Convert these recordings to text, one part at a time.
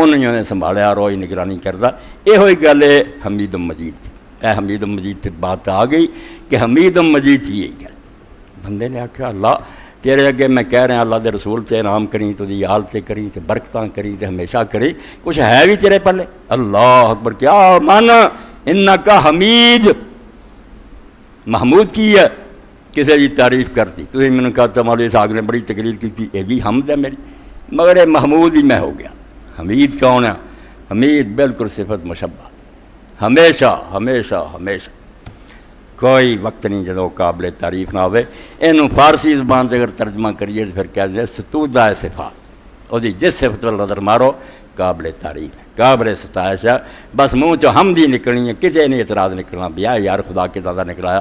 انہوں نے سنبھالیا روئی نگرانی کردا. یہ گل ہے حمید مجید کی. اے حمید مجید تے بات آ گئی کہ حمید مجید بھی یہی گل. بندے نے آخیا اللہ تیرے اگے میں کہہ رہا اللہ دے رسول تے انعام کریں تو دی آل تے کریں تے برکتاں کریں تے ہمیشہ کریں, کچھ ہے بھی تیرے پلے. اللہ اکبر, کیا مانا انکا حمید. محمود کی ہے کسی کی تعریف کرتی. تھی میں نے کہا تمہارے اس آگ نے بڑی تقریر کی تھی, یہ بھی حمد ہے میری, مگر یہ محمود ہی میں ہو گیا. حمید کون ہے؟ حمید بالکل صفت مشبہ, ہمیشہ ہمیشہ ہمیشہ کوئی وقت نہیں جدو قابل تعریف نہ ہوئے. اینو فارسی زبان سے اگر ترجمہ کریے تو پھر کہہ دیں ستودہ صفات. اور جس صفت پر نظر مارو قابل تعریف ہے, قابل ستائش ہے. بس منہ چو حمد ہی نکلنی ہے, کسی نہیں اعتراض نکلنا بھی ہے یار خدا کے زیادہ نکلایا.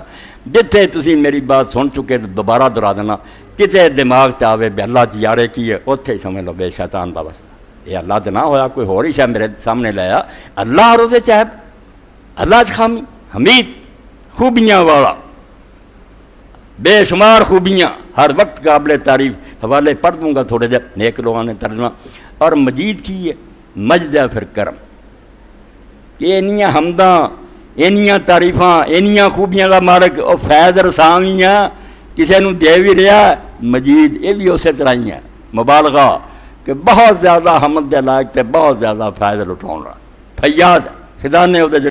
جتنے تسی میری بات سن چکے تو دوبارہ دہرا دینا. کتے دماغ چاہے بھی اللہ چ یارے کی ہے, اتنے ہی سمجھ لو بے شیطان دا بس. یہ اللہ تو نہ ہویا, کوئی ہو رہی شاید میرے سامنے لایا. اللہ اور وہ چاہب, اللہ چ خامی. حمید خوبیاں والا, بے شمار خوبیاں, ہر وقت قابل تعریف. حوالے پڑھ دوں گا تھوڑے دیر, نیک لوگوں نے ترجمہ. اور مجید کی ہے مجد ہے پھر کرم. کہ اینیاں حمداں, اینیاں تعریفاں, اینیاں خوبیاں کا مالک اور فیض رساویاں کسی نو دے بھی رہا. مجید یہ بھی اسی طرح ہی ہے, مبالغہ کہ بہت زیادہ حمد دے لائق تے بہت زیادہ فیض لٹاؤں رہا. فیاض خدا نے